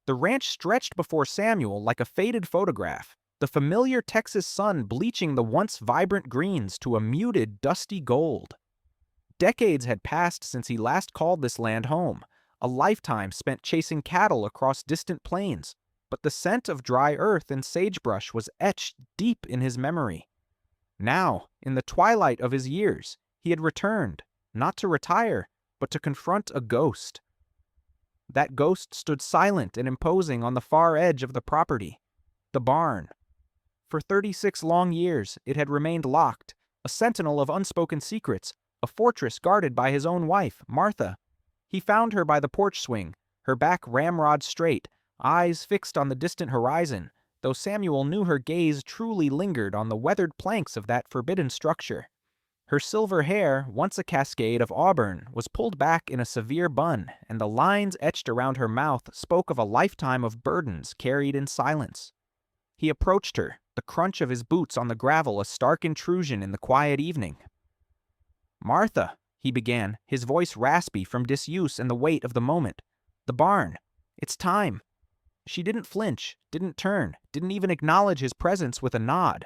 The ranch stretched before Samuel like a faded photograph, the familiar Texas sun bleaching the once vibrant greens to a muted, dusty gold. Decades had passed since he last called this land home, a lifetime spent chasing cattle across distant plains, but the scent of dry earth and sagebrush was etched deep in his memory. Now, in the twilight of his years, he had returned, not to retire, but to confront a ghost. That ghost stood silent and imposing on the far edge of the property, the barn. For 36 long years, it had remained locked, a sentinel of unspoken secrets, a fortress guarded by his own wife, Martha. He found her by the porch swing, her back ramrod straight, eyes fixed on the distant horizon, though Samuel knew her gaze truly lingered on the weathered planks of that forbidden structure. Her silver hair, once a cascade of auburn, was pulled back in a severe bun, and the lines etched around her mouth spoke of a lifetime of burdens carried in silence. He approached her, the crunch of his boots on the gravel a stark intrusion in the quiet evening. "Martha," he began, his voice raspy from disuse and the weight of the moment. "The barn. It's time." She didn't flinch, didn't turn, didn't even acknowledge his presence with a nod.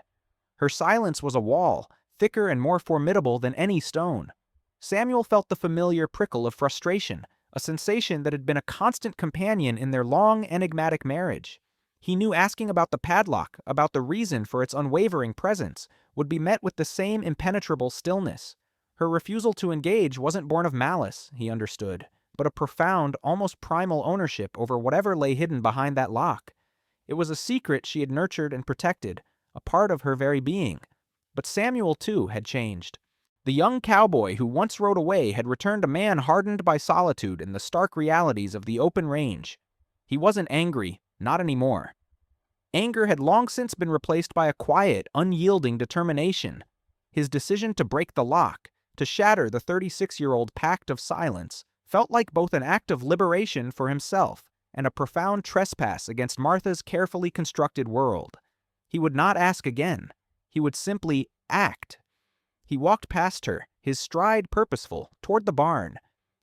Her silence was a wall, thicker and more formidable than any stone. Samuel felt the familiar prickle of frustration, a sensation that had been a constant companion in their long, enigmatic marriage. He knew asking about the padlock, about the reason for its unwavering presence, would be met with the same impenetrable stillness. Her refusal to engage wasn't born of malice, he understood, but a profound, almost primal ownership over whatever lay hidden behind that lock. It was a secret she had nurtured and protected, a part of her very being. But Samuel, too, had changed. The young cowboy who once rode away had returned a man hardened by solitude and the stark realities of the open range. He wasn't angry, not anymore. Anger had long since been replaced by a quiet, unyielding determination. His decision to break the lock, to shatter the 36-year-old pact of silence, felt like both an act of liberation for himself and a profound trespass against Martha's carefully constructed world. He would not ask again. He would simply act. He walked past her, his stride purposeful, toward the barn.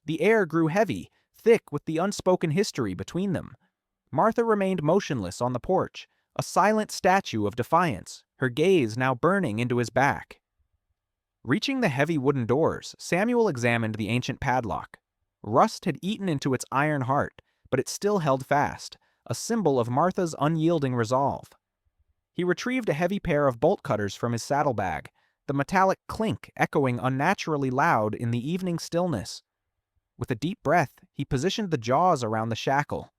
The air grew heavy, thick with the unspoken history between them. Martha remained motionless on the porch, a silent statue of defiance, her gaze now burning into his back. Reaching the heavy wooden doors, Samuel examined the ancient padlock. Rust had eaten into its iron heart, but it still held fast, a symbol of Martha's unyielding resolve. He retrieved a heavy pair of bolt cutters from his saddlebag, the metallic clink echoing unnaturally loud in the evening stillness. With a deep breath, he positioned the jaws around the shackle.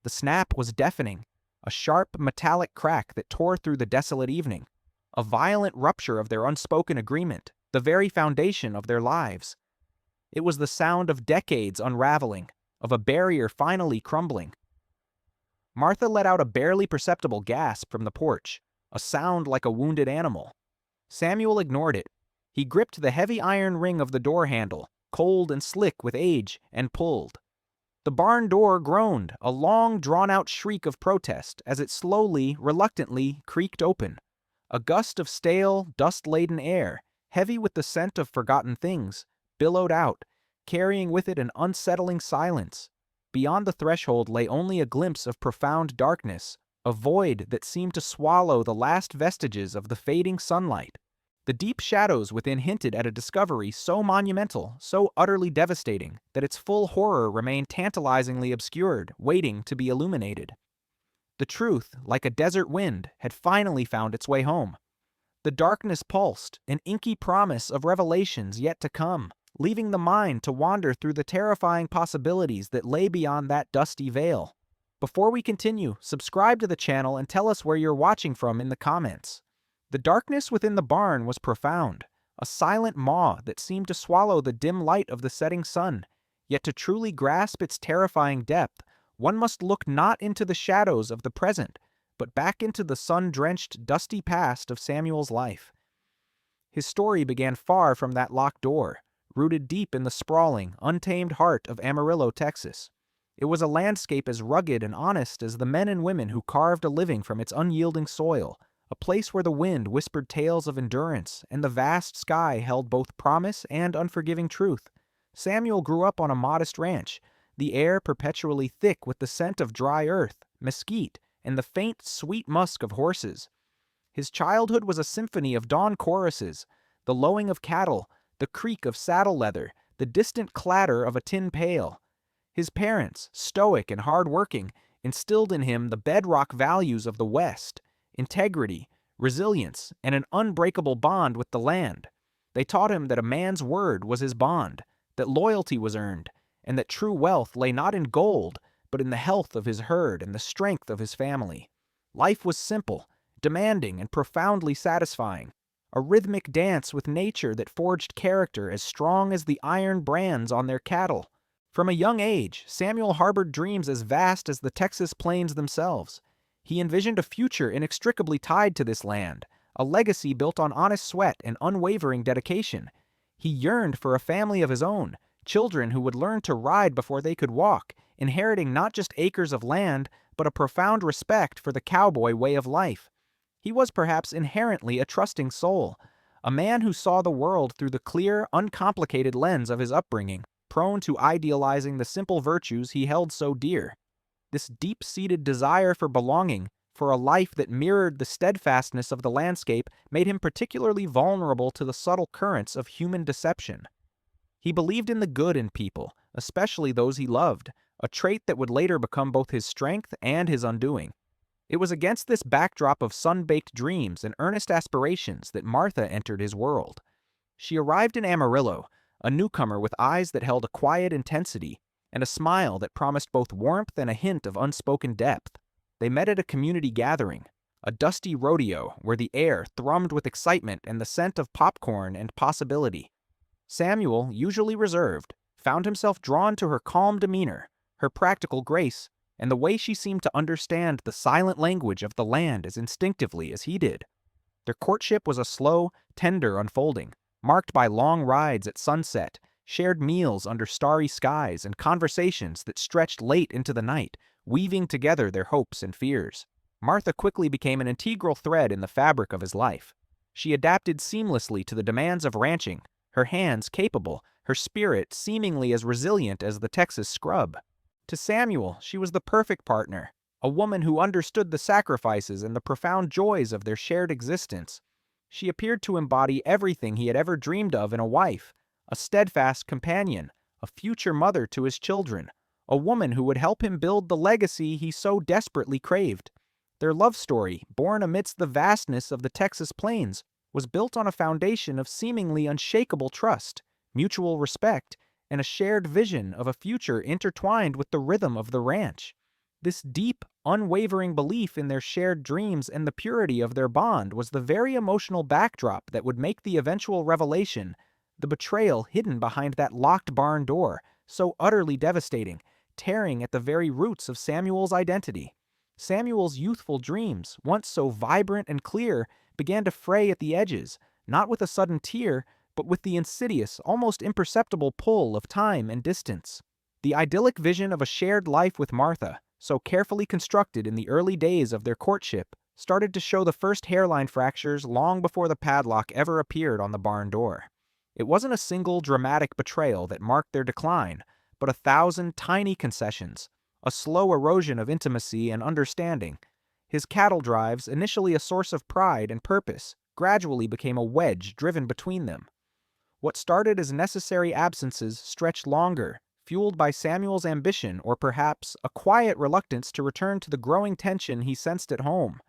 The snap was deafening, a sharp metallic crack that tore through the desolate evening, a violent rupture of their unspoken agreement, the very foundation of their lives. It was the sound of decades unraveling, of a barrier finally crumbling. Martha let out a barely perceptible gasp from the porch, a sound like a wounded animal. Samuel ignored it. He gripped the heavy iron ring of the door handle, cold and slick with age, and pulled. The barn door groaned, a long, drawn-out shriek of protest as it slowly, reluctantly creaked open. A gust of stale, dust-laden air, heavy with the scent of forgotten things, billowed out, carrying with it an unsettling silence. Beyond the threshold lay only a glimpse of profound darkness, a void that seemed to swallow the last vestiges of the fading sunlight. The deep shadows within hinted at a discovery so monumental, so utterly devastating, that its full horror remained tantalizingly obscured, waiting to be illuminated. The truth, like a desert wind, had finally found its way home. The darkness pulsed, an inky promise of revelations yet to come, leaving the mind to wander through the terrifying possibilities that lay beyond that dusty veil. Before we continue, subscribe to the channel and tell us where you're watching from in the comments. The darkness within the barn was profound, a silent maw that seemed to swallow the dim light of the setting sun. Yet to truly grasp its terrifying depth, one must look not into the shadows of the present, but back into the sun-drenched, dusty past of Samuel's life. His story began far from that locked door, rooted deep in the sprawling, untamed heart of Amarillo, Texas. It was a landscape as rugged and honest as the men and women who carved a living from its unyielding soil, a place where the wind whispered tales of endurance and the vast sky held both promise and unforgiving truth. Samuel grew up on a modest ranch, the air perpetually thick with the scent of dry earth, mesquite, and the faint, sweet musk of horses. His childhood was a symphony of dawn choruses, the lowing of cattle, the creak of saddle leather, the distant clatter of a tin pail. His parents, stoic and hard-working, instilled in him the bedrock values of the West: integrity, resilience, and an unbreakable bond with the land. They taught him that a man's word was his bond, that loyalty was earned, and that true wealth lay not in gold, but in the health of his herd and the strength of his family. Life was simple, demanding, and profoundly satisfying, a rhythmic dance with nature that forged character as strong as the iron brands on their cattle. From a young age, Samuel harbored dreams as vast as the Texas plains themselves. He envisioned a future inextricably tied to this land, a legacy built on honest sweat and unwavering dedication. He yearned for a family of his own, children who would learn to ride before they could walk, inheriting not just acres of land, but a profound respect for the cowboy way of life. He was perhaps inherently a trusting soul, a man who saw the world through the clear, uncomplicated lens of his upbringing, prone to idealizing the simple virtues he held so dear. This deep-seated desire for belonging, for a life that mirrored the steadfastness of the landscape, made him particularly vulnerable to the subtle currents of human deception. He believed in the good in people, especially those he loved, a trait that would later become both his strength and his undoing. It was against this backdrop of sun-baked dreams and earnest aspirations that Martha entered his world. She arrived in Amarillo, a newcomer with eyes that held a quiet intensity, and a smile that promised both warmth and a hint of unspoken depth. They met at a community gathering, a dusty rodeo where the air thrummed with excitement and the scent of popcorn and possibility. Samuel, usually reserved, found himself drawn to her calm demeanor, her practical grace, and the way she seemed to understand the silent language of the land as instinctively as he did. Their courtship was a slow, tender unfolding, marked by long rides at sunset, shared meals under starry skies, and conversations that stretched late into the night, weaving together their hopes and fears. Martha quickly became an integral thread in the fabric of his life. She adapted seamlessly to the demands of ranching, her hands capable, her spirit seemingly as resilient as the Texas scrub. To Samuel, she was the perfect partner, a woman who understood the sacrifices and the profound joys of their shared existence. She appeared to embody everything he had ever dreamed of in a wife: a steadfast companion, a future mother to his children, a woman who would help him build the legacy he so desperately craved. Their love story, born amidst the vastness of the Texas plains, was built on a foundation of seemingly unshakable trust, mutual respect, and a shared vision of a future intertwined with the rhythm of the ranch. This deep, unwavering belief in their shared dreams and the purity of their bond was the very emotional backdrop that would make the eventual revelation, the betrayal hidden behind that locked barn door, so utterly devastating, tearing at the very roots of Samuel's identity. Samuel's youthful dreams, once so vibrant and clear, began to fray at the edges, not with a sudden tear, but with the insidious, almost imperceptible pull of time and distance. The idyllic vision of a shared life with Martha, so carefully constructed in the early days of their courtship, started to show the first hairline fractures long before the padlock ever appeared on the barn door. It wasn't a single dramatic betrayal that marked their decline, but 1,000 tiny concessions, a slow erosion of intimacy and understanding. His cattle drives, initially a source of pride and purpose, gradually became a wedge driven between them. What started as necessary absences stretched longer, fueled by Samuel's ambition or perhaps a quiet reluctance to return to the growing tension he sensed at home.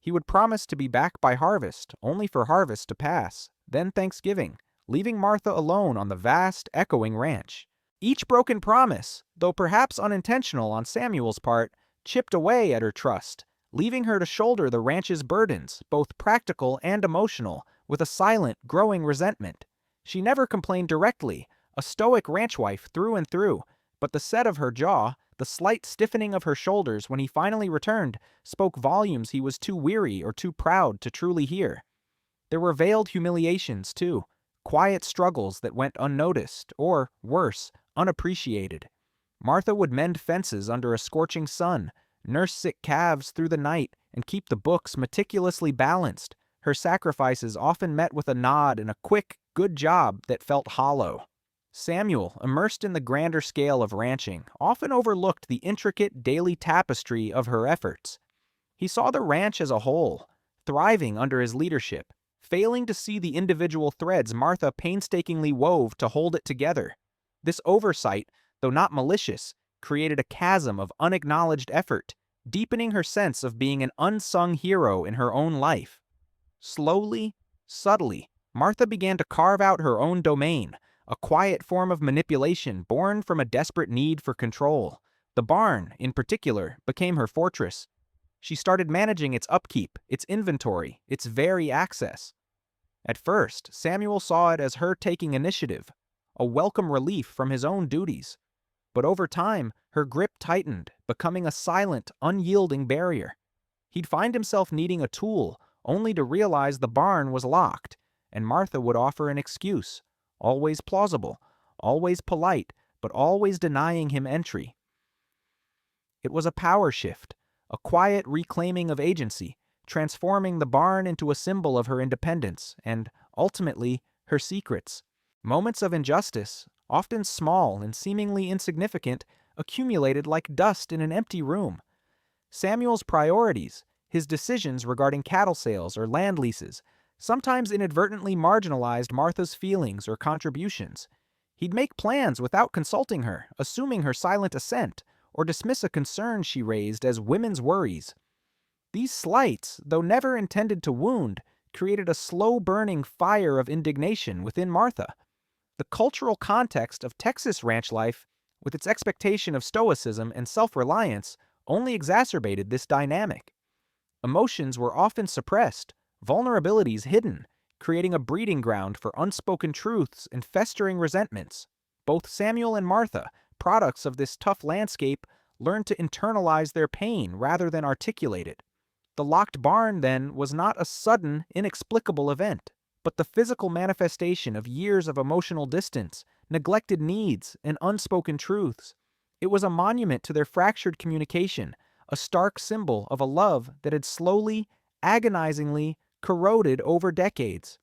He would promise to be back by harvest, only for harvest to pass, then Thanksgiving, leaving Martha alone on the vast, echoing ranch. Each broken promise, though perhaps unintentional on Samuel's part, chipped away at her trust, leaving her to shoulder the ranch's burdens, both practical and emotional, with a silent, growing resentment. She never complained directly, a stoic ranch wife through and through, but the set of her jaw, the slight stiffening of her shoulders when he finally returned, spoke volumes he was too weary or too proud to truly hear. There were veiled humiliations, too, quiet struggles that went unnoticed, or, worse, unappreciated. Martha would mend fences under a scorching sun, nurse sick calves through the night, and keep the books meticulously balanced, her sacrifices often met with a nod and a quick, good job that felt hollow. Samuel, immersed in the grander scale of ranching, often overlooked the intricate daily tapestry of her efforts. He saw the ranch as a whole, thriving under his leadership, failing to see the individual threads Martha painstakingly wove to hold it together. This oversight, though not malicious, created a chasm of unacknowledged effort, deepening her sense of being an unsung hero in her own life. Slowly, subtly, Martha began to carve out her own domain, a quiet form of manipulation born from a desperate need for control. The barn, in particular, became her fortress. She started managing its upkeep, its inventory, its very access. At first, Samuel saw it as her taking initiative, a welcome relief from his own duties. But over time, her grip tightened, becoming a silent, unyielding barrier. He'd find himself needing a tool, only to realize the barn was locked, and Martha would offer an excuse, always plausible, always polite, but always denying him entry. It was a power shift, a quiet reclaiming of agency, transforming the barn into a symbol of her independence and, ultimately, her secrets. Moments of injustice, often small and seemingly insignificant, accumulated like dust in an empty room. Samuel's priorities, his decisions regarding cattle sales or land leases, sometimes inadvertently marginalized Martha's feelings or contributions. He'd make plans without consulting her, assuming her silent assent, or dismiss a concern she raised as women's worries. These slights, though never intended to wound, created a slow-burning fire of indignation within Martha. The cultural context of Texas ranch life, with its expectation of stoicism and self-reliance, only exacerbated this dynamic. Emotions were often suppressed, vulnerabilities hidden, creating a breeding ground for unspoken truths and festering resentments. Both Samuel and Martha, products of this tough landscape, learned to internalize their pain rather than articulate it. The locked barn, then, was not a sudden, inexplicable event, but the physical manifestation of years of emotional distance, neglected needs, and unspoken truths. It was a monument to their fractured communication, a stark symbol of a love that had slowly, agonizingly corroded over decades.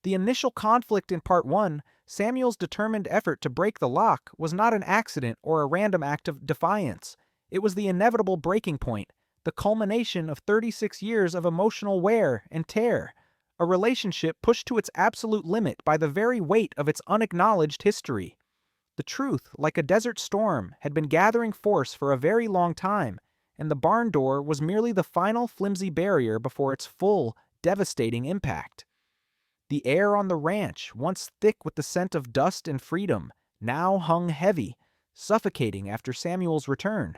The initial conflict in Part 1, Samuel's determined effort to break the lock, was not an accident or a random act of defiance. It was the inevitable breaking point, the culmination of 36 years of emotional wear and tear, a relationship pushed to its absolute limit by the very weight of its unacknowledged history. The truth, like a desert storm, had been gathering force for a very long time, and the barn door was merely the final flimsy barrier before its full, devastating impact. The air on the ranch, once thick with the scent of dust and freedom, now hung heavy, suffocating after Samuel's return.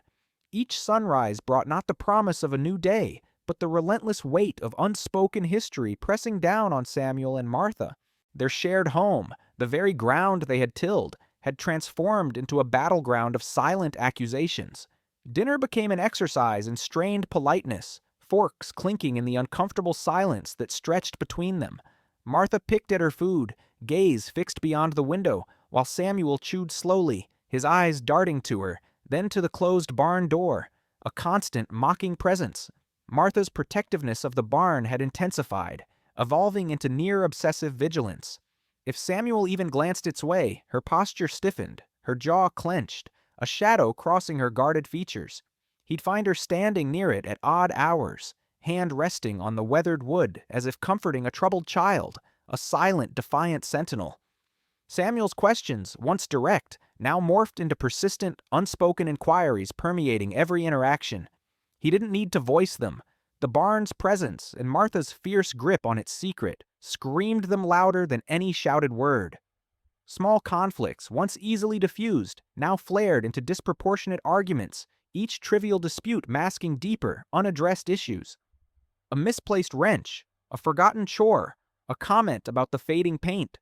Each sunrise brought not the promise of a new day, but the relentless weight of unspoken history pressing down on Samuel and Martha. Their shared home, the very ground they had tilled, had transformed into a battleground of silent accusations. Dinner became an exercise in strained politeness, forks clinking in the uncomfortable silence that stretched between them. Martha picked at her food, gaze fixed beyond the window, while Samuel chewed slowly, his eyes darting to her, then to the closed barn door, a constant, mocking presence. Martha's protectiveness of the barn had intensified, evolving into near-obsessive vigilance. If Samuel even glanced its way, her posture stiffened, her jaw clenched, a shadow crossing her guarded features. He'd find her standing near it at odd hours, hand resting on the weathered wood as if comforting a troubled child, a silent, defiant sentinel. Samuel's questions, once direct, now morphed into persistent, unspoken inquiries permeating every interaction. He didn't need to voice them. The barn's presence and Martha's fierce grip on its secret screamed them louder than any shouted word. Small conflicts, once easily diffused, now flared into disproportionate arguments, each trivial dispute masking deeper, unaddressed issues. A misplaced wrench, a forgotten chore, a comment about the fading paint.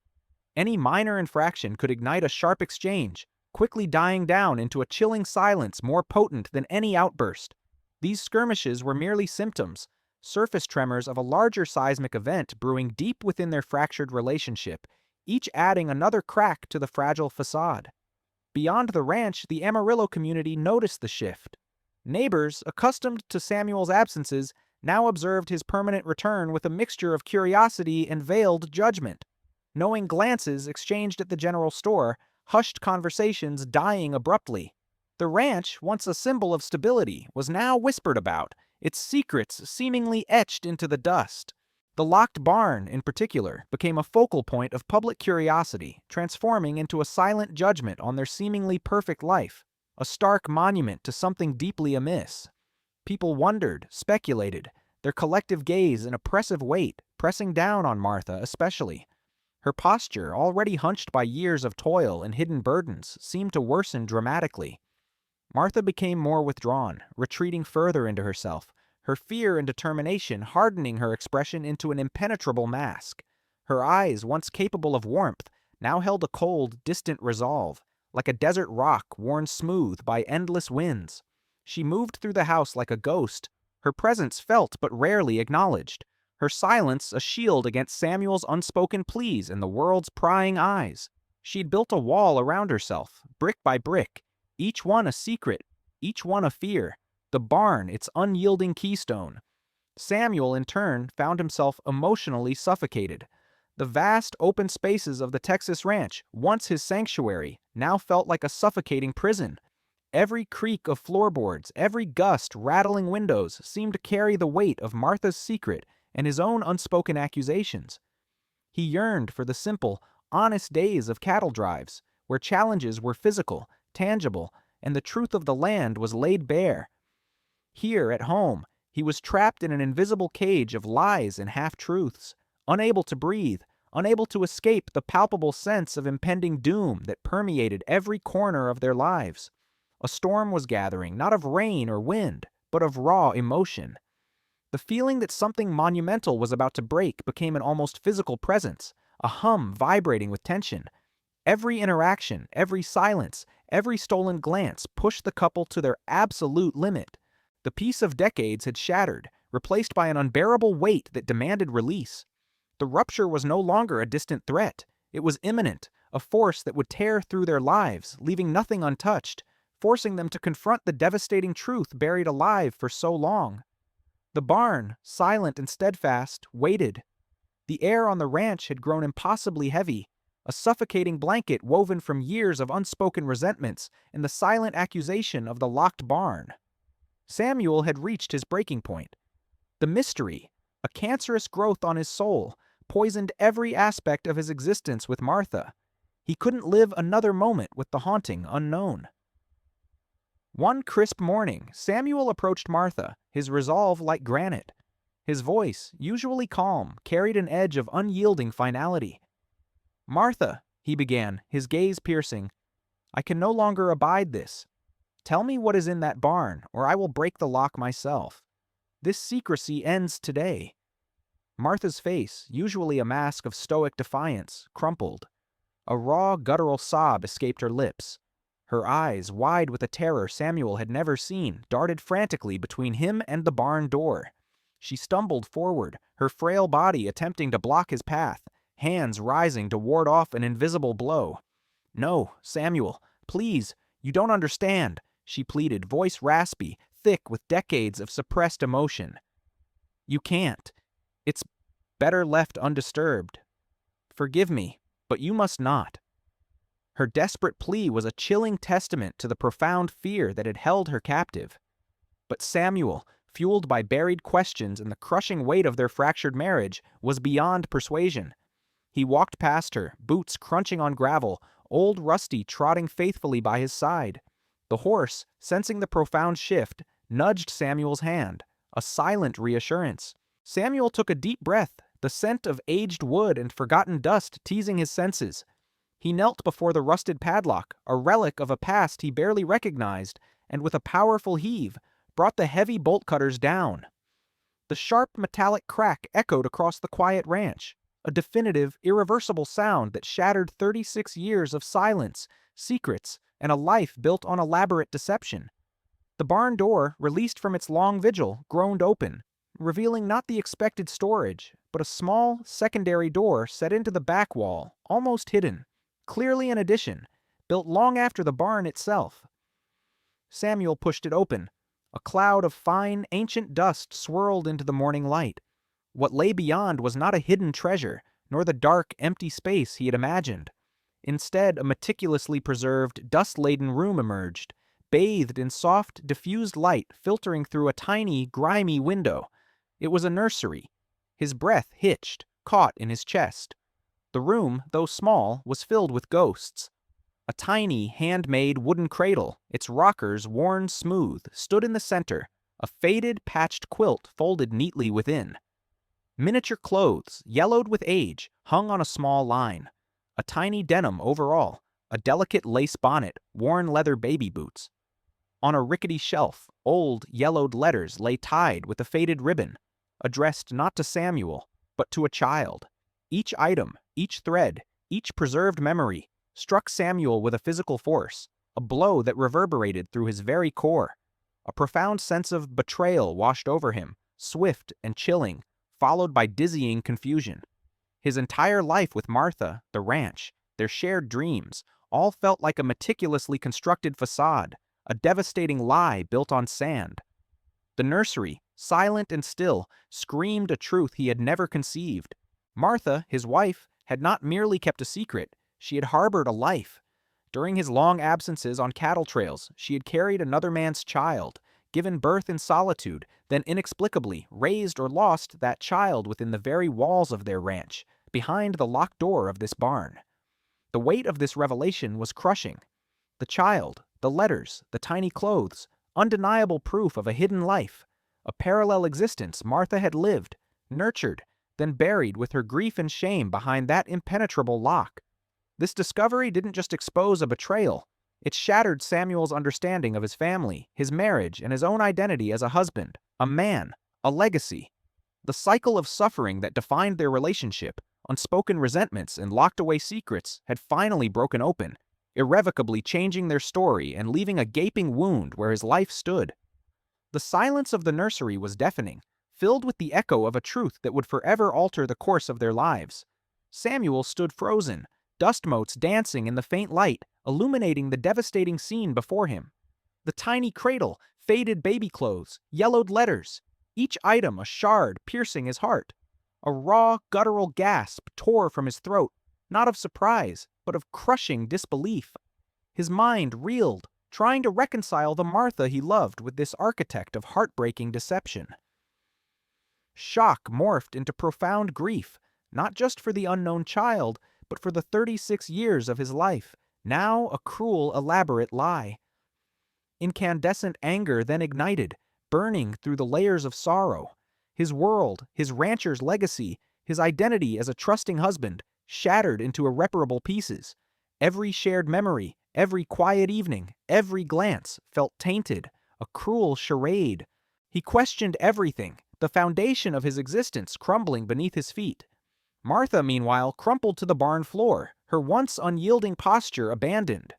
Any minor infraction could ignite a sharp exchange, quickly dying down into a chilling silence more potent than any outburst. These skirmishes were merely symptoms, surface tremors of a larger seismic event brewing deep within their fractured relationship, each adding another crack to the fragile facade. Beyond the ranch, the Amarillo community noticed the shift. Neighbors, accustomed to Samuel's absences, now observed his permanent return with a mixture of curiosity and veiled judgment. Knowing glances exchanged at the general store hushed conversations dying abruptly. The ranch, once a symbol of stability, was now whispered about, its secrets seemingly etched into the dust. The locked barn, in particular, became a focal point of public curiosity, transforming into a silent judgment on their seemingly perfect life, a stark monument to something deeply amiss. People wondered, speculated, their collective gaze an oppressive weight, pressing down on Martha especially. Her posture, already hunched by years of toil and hidden burdens, seemed to worsen dramatically. Martha became more withdrawn, retreating further into herself, her fear and determination hardening her expression into an impenetrable mask. Her eyes, once capable of warmth, now held a cold, distant resolve, like a desert rock worn smooth by endless winds. She moved through the house like a ghost, her presence felt but rarely acknowledged, her silence a shield against Samuel's unspoken pleas and the world's prying eyes. She'd built a wall around herself, brick by brick, each one a secret, each one a fear, the barn its unyielding keystone. Samuel, in turn, found himself emotionally suffocated. The vast open spaces of the Texas ranch, once his sanctuary, now felt like a suffocating prison. Every creak of floorboards, every gust rattling windows seemed to carry the weight of Martha's secret and his own unspoken accusations. He yearned for the simple, honest days of cattle drives, where challenges were physical, tangible, and the truth of the land was laid bare. Here, at home, he was trapped in an invisible cage of lies and half-truths, unable to breathe, unable to escape the palpable sense of impending doom that permeated every corner of their lives. A storm was gathering, not of rain or wind, but of raw emotion. The feeling that something monumental was about to break became an almost physical presence, a hum vibrating with tension. Every interaction, every silence, every stolen glance pushed the couple to their absolute limit. The peace of decades had shattered, replaced by an unbearable weight that demanded release. The rupture was no longer a distant threat. It was imminent, a force that would tear through their lives, leaving nothing untouched, forcing them to confront the devastating truth buried alive for so long. The barn, silent and steadfast, waited. The air on the ranch had grown impossibly heavy, a suffocating blanket woven from years of unspoken resentments and the silent accusation of the locked barn. Samuel had reached his breaking point. The mystery, a cancerous growth on his soul, poisoned every aspect of his existence with Martha. He couldn't live another moment with the haunting unknown. One crisp morning, Samuel approached Martha, his resolve like granite. His voice, usually calm, carried an edge of unyielding finality. "Martha," he began, his gaze piercing, "I can no longer abide this. Tell me what is in that barn, or I will break the lock myself. This secrecy ends today." Martha's face, usually a mask of stoic defiance, crumpled. A raw, guttural sob escaped her lips. Her eyes, wide with a terror Samuel had never seen, darted frantically between him and the barn door. She stumbled forward, her frail body attempting to block his path, hands rising to ward off an invisible blow. "No, Samuel, please, you don't understand," she pleaded, voice raspy, thick with decades of suppressed emotion. "You can't. It's better left undisturbed. Forgive me, but you must not." Her desperate plea was a chilling testament to the profound fear that had held her captive. But Samuel, fueled by buried questions and the crushing weight of their fractured marriage, was beyond persuasion. He walked past her, boots crunching on gravel, old Rusty trotting faithfully by his side. The horse, sensing the profound shift, nudged Samuel's hand, a silent reassurance. Samuel took a deep breath, the scent of aged wood and forgotten dust teasing his senses. He knelt before the rusted padlock, a relic of a past he barely recognized, and with a powerful heave, brought the heavy bolt cutters down. The sharp metallic crack echoed across the quiet ranch, a definitive, irreversible sound that shattered 36 years of silence, secrets, and a life built on elaborate deception. The barn door, released from its long vigil, groaned open, revealing not the expected storage, but a small, secondary door set into the back wall, almost hidden. Clearly an addition, built long after the barn itself. Samuel pushed it open. A cloud of fine, ancient dust swirled into the morning light. What lay beyond was not a hidden treasure, nor the dark, empty space he had imagined. Instead, a meticulously preserved, dust-laden room emerged, bathed in soft, diffused light filtering through a tiny, grimy window. It was a nursery. His breath hitched, caught in his chest. The room, though small, was filled with ghosts. A tiny, handmade wooden cradle, its rockers worn smooth, stood in the center, a faded, patched quilt folded neatly within. Miniature clothes, yellowed with age, hung on a small line. A tiny denim overall, a delicate lace bonnet, worn leather baby boots. On a rickety shelf, old, yellowed letters lay tied with a faded ribbon, addressed not to Samuel, but to a child. Each item, each thread, each preserved memory, struck Samuel with a physical force, a blow that reverberated through his very core. A profound sense of betrayal washed over him, swift and chilling, followed by dizzying confusion. His entire life with Martha, the ranch, their shared dreams, all felt like a meticulously constructed facade, a devastating lie built on sand. The nursery, silent and still, screamed a truth he had never conceived. Martha, his wife, had not merely kept a secret, she had harbored a life. During his long absences on cattle trails, she had carried another man's child, given birth in solitude, then inexplicably raised or lost that child within the very walls of their ranch, behind the locked door of this barn. The weight of this revelation was crushing. The child, the letters, the tiny clothes, undeniable proof of a hidden life, a parallel existence Martha had lived, nurtured, then buried with her grief and shame behind that impenetrable lock. This discovery didn't just expose a betrayal, it shattered Samuel's understanding of his family, his marriage, and his own identity as a husband, a man, a legacy. The cycle of suffering that defined their relationship, unspoken resentments and locked-away secrets, had finally broken open, irrevocably changing their story and leaving a gaping wound where his life stood. The silence of the nursery was deafening, filled with the echo of a truth that would forever alter the course of their lives. Samuel stood frozen, dust motes dancing in the faint light, illuminating the devastating scene before him. The tiny cradle, faded baby clothes, yellowed letters, each item a shard piercing his heart. A raw, guttural gasp tore from his throat, not of surprise, but of crushing disbelief. His mind reeled, trying to reconcile the Martha he loved with this architect of heartbreaking deception. Shock morphed into profound grief, not just for the unknown child, but for the 36 years of his life, now a cruel, elaborate lie. Incandescent anger then ignited, burning through the layers of sorrow. His world, his rancher's legacy, his identity as a trusting husband, shattered into irreparable pieces. Every shared memory, every quiet evening, every glance felt tainted, a cruel charade. He questioned everything, the foundation of his existence crumbling beneath his feet. Martha, meanwhile, crumpled to the barn floor, her once unyielding posture abandoned.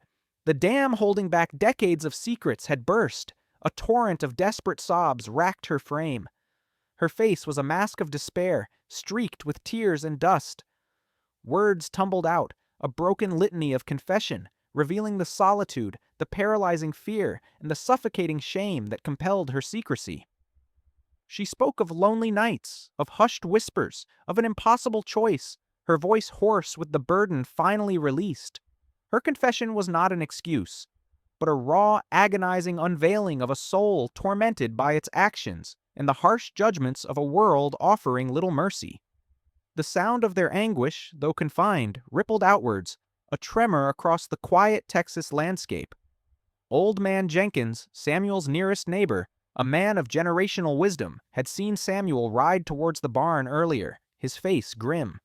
The dam holding back decades of secrets had burst. A torrent of desperate sobs racked her frame. Her face was a mask of despair, streaked with tears and dust. Words tumbled out, a broken litany of confession, revealing the solitude, the paralyzing fear, and the suffocating shame that compelled her secrecy. She spoke of lonely nights, of hushed whispers, of an impossible choice, her voice hoarse with the burden finally released. Her confession was not an excuse, but a raw, agonizing unveiling of a soul tormented by its actions and the harsh judgments of a world offering little mercy. The sound of their anguish, though confined, rippled outwards, a tremor across the quiet Texas landscape. Old Man Jenkins, Samuel's nearest neighbor, a man of generational wisdom, had seen Samuel ride towards the barn earlier, his face grim.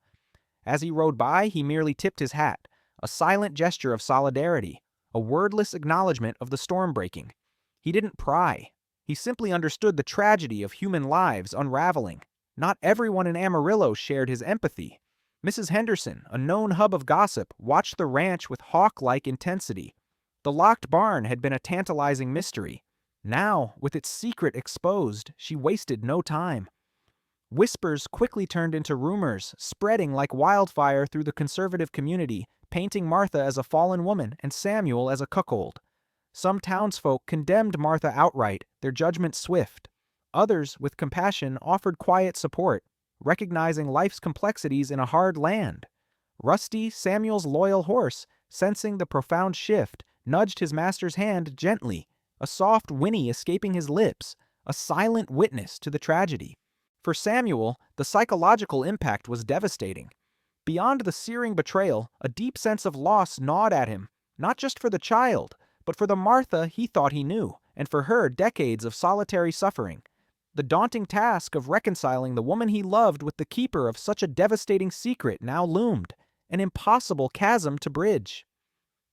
As he rode by, he merely tipped his hat, a silent gesture of solidarity, a wordless acknowledgement of the storm breaking. He didn't pry. He simply understood the tragedy of human lives unraveling. Not everyone in Amarillo shared his empathy. Mrs. Henderson, a known hub of gossip, watched the ranch with hawk-like intensity. The locked barn had been a tantalizing mystery. Now, with its secret exposed, she wasted no time. Whispers quickly turned into rumors, spreading like wildfire through the conservative community, painting Martha as a fallen woman and Samuel as a cuckold. Some townsfolk condemned Martha outright, their judgment swift. Others, with compassion, offered quiet support, recognizing life's complexities in a hard land. Rusty, Samuel's loyal horse, sensing the profound shift, nudged his master's hand gently, a soft whinny escaping his lips, a silent witness to the tragedy. For Samuel, the psychological impact was devastating. Beyond the searing betrayal, a deep sense of loss gnawed at him, not just for the child, but for the Martha he thought he knew, and for her decades of solitary suffering. The daunting task of reconciling the woman he loved with the keeper of such a devastating secret now loomed, an impossible chasm to bridge.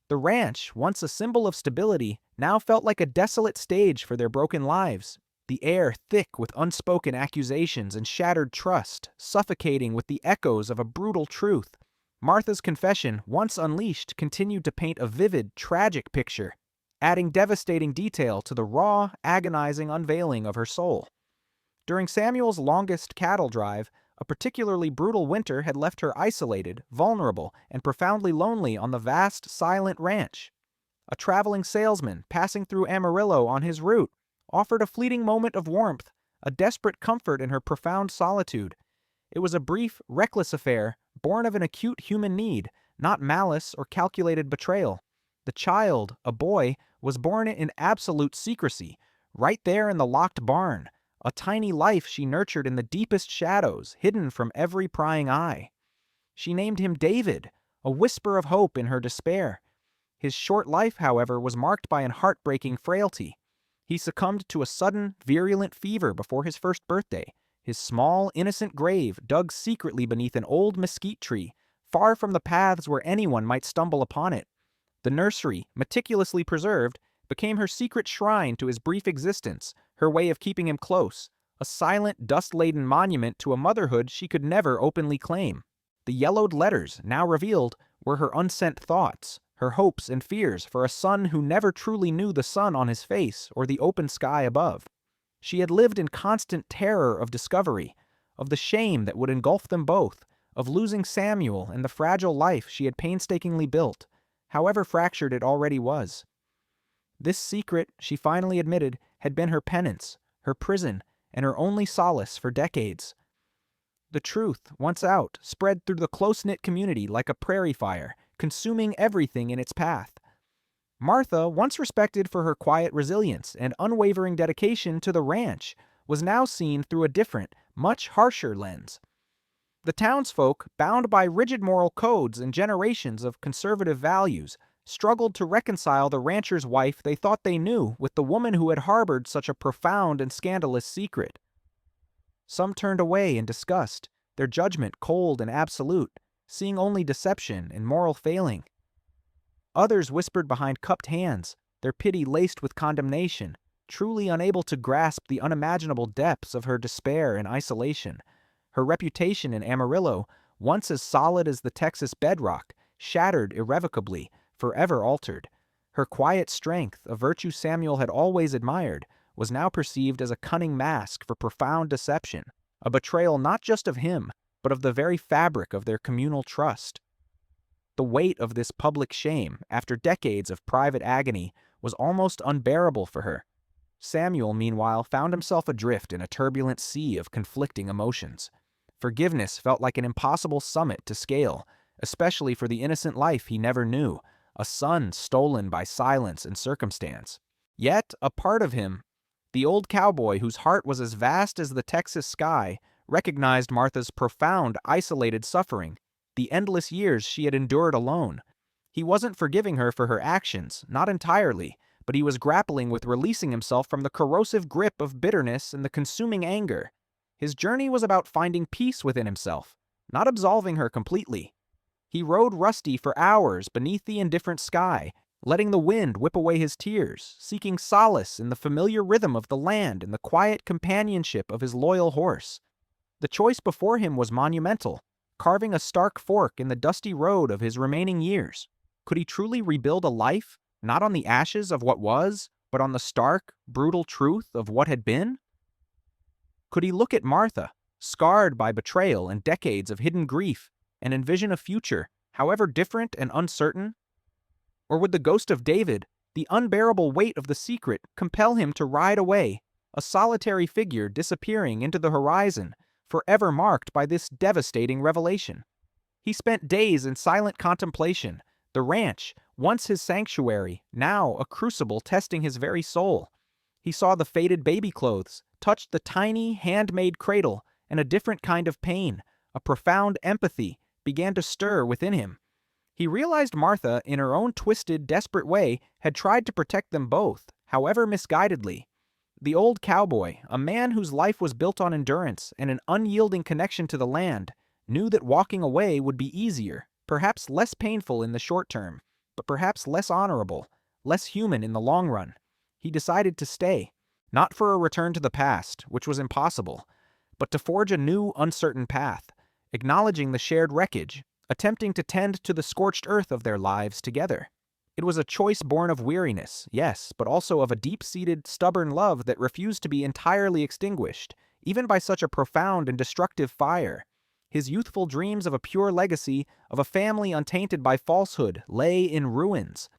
The ranch, once a symbol of stability, now felt like a desolate stage for their broken lives, the air thick with unspoken accusations and shattered trust, suffocating with the echoes of a brutal truth. Martha's confession, once unleashed, continued to paint a vivid, tragic picture, adding devastating detail to the raw, agonizing unveiling of her soul. During Samuel's longest cattle drive, a particularly brutal winter had left her isolated, vulnerable, and profoundly lonely on the vast, silent ranch. A traveling salesman passing through Amarillo on his route offered a fleeting moment of warmth, a desperate comfort in her profound solitude. It was a brief, reckless affair, born of an acute human need, not malice or calculated betrayal. The child, a boy, was born in absolute secrecy, right there in the locked barn, a tiny life she nurtured in the deepest shadows, hidden from every prying eye. She named him David, a whisper of hope in her despair. His short life, however, was marked by an heartbreaking frailty. He succumbed to a sudden, virulent fever before his first birthday, his small, innocent grave dug secretly beneath an old mesquite tree, far from the paths where anyone might stumble upon it. The nursery, meticulously preserved, became her secret shrine to his brief existence, her way of keeping him close, a silent, dust-laden monument to a motherhood she could never openly claim. The yellowed letters, now revealed, were her unsent thoughts, her hopes and fears for a son who never truly knew the sun on his face or the open sky above. She had lived in constant terror of discovery, of the shame that would engulf them both, of losing Samuel and the fragile life she had painstakingly built, however fractured it already was. This secret, she finally admitted, had been her penance, her prison, and her only solace for decades. The truth, once out, spread through the close-knit community like a prairie fire, consuming everything in its path. Martha, once respected for her quiet resilience and unwavering dedication to the ranch, was now seen through a different, much harsher lens. The townsfolk, bound by rigid moral codes and generations of conservative values, struggled to reconcile the rancher's wife they thought they knew with the woman who had harbored such a profound and scandalous secret. Some turned away in disgust, their judgment cold and absolute, seeing only deception and moral failing. Others whispered behind cupped hands, their pity laced with condemnation, truly unable to grasp the unimaginable depths of her despair and isolation. Her reputation in Amarillo, once as solid as the Texas bedrock, shattered irrevocably, forever altered. Her quiet strength, a virtue Samuel had always admired, was now perceived as a cunning mask for profound deception, a betrayal not just of him, but of the very fabric of their communal trust. The weight of this public shame, after decades of private agony, was almost unbearable for her. Samuel, meanwhile, found himself adrift in a turbulent sea of conflicting emotions. Forgiveness felt like an impossible summit to scale, especially for the innocent life he never knew, a son stolen by silence and circumstance. Yet, a part of him, the old cowboy whose heart was as vast as the Texas sky, recognized Martha's profound, isolated suffering, the endless years she had endured alone. He wasn't forgiving her for her actions, not entirely, but he was grappling with releasing himself from the corrosive grip of bitterness and the consuming anger. His journey was about finding peace within himself, not absolving her completely. He rode Rusty for hours beneath the indifferent sky, letting the wind whip away his tears, seeking solace in the familiar rhythm of the land and the quiet companionship of his loyal horse. The choice before him was monumental, carving a stark fork in the dusty road of his remaining years. Could he truly rebuild a life, not on the ashes of what was, but on the stark, brutal truth of what had been? Could he look at Martha, scarred by betrayal and decades of hidden grief, and envision a future, however different and uncertain? Or would the ghost of David, the unbearable weight of the secret, compel him to ride away, a solitary figure disappearing into the horizon, forever marked by this devastating revelation? He spent days in silent contemplation, the ranch, once his sanctuary, now a crucible testing his very soul. He saw the faded baby clothes, touched the tiny, handmade cradle, and a different kind of pain, a profound empathy, began to stir within him. He realized Martha, in her own twisted, desperate way, had tried to protect them both, however misguidedly. The old cowboy, a man whose life was built on endurance and an unyielding connection to the land, knew that walking away would be easier, perhaps less painful in the short term, but perhaps less honorable, less human in the long run. He decided to stay, not for a return to the past, which was impossible, but to forge a new, uncertain path, acknowledging the shared wreckage, attempting to tend to the scorched earth of their lives together. It was a choice born of weariness, yes, but also of a deep-seated, stubborn love that refused to be entirely extinguished, even by such a profound and destructive fire. His youthful dreams of a pure legacy, of a family untainted by falsehood, lay in ruins.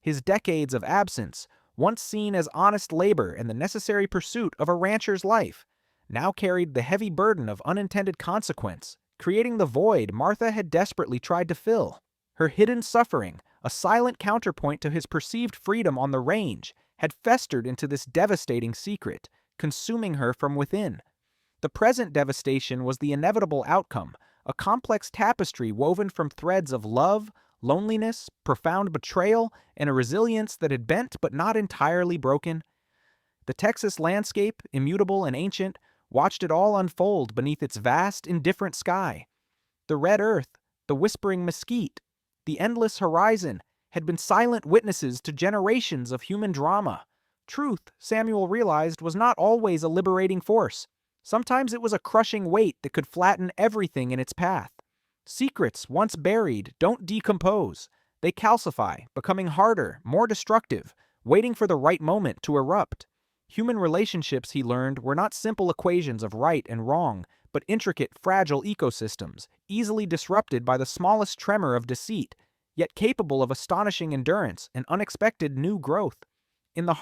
His decades of absence, once seen as honest labor and the necessary pursuit of a rancher's life, now carried the heavy burden of unintended consequence, creating the void Martha had desperately tried to fill. Her hidden suffering, a silent counterpoint to his perceived freedom on the range, had festered into this devastating secret, consuming her from within. The present devastation was the inevitable outcome, a complex tapestry woven from threads of love, loneliness, profound betrayal, and a resilience that had bent but not entirely broken. The Texas landscape, immutable and ancient, watched it all unfold beneath its vast, indifferent sky. The red earth, the whispering mesquite, the endless horizon had been silent witnesses to generations of human drama. Truth, Samuel realized, was not always a liberating force. Sometimes it was a crushing weight that could flatten everything in its path. Secrets, once buried, don't decompose. They calcify, becoming harder, more destructive, waiting for the right moment to erupt. Human relationships, he learned, were not simple equations of right and wrong, but intricate, fragile ecosystems, easily disrupted by the smallest tremor of deceit, yet capable of astonishing endurance and unexpected new growth.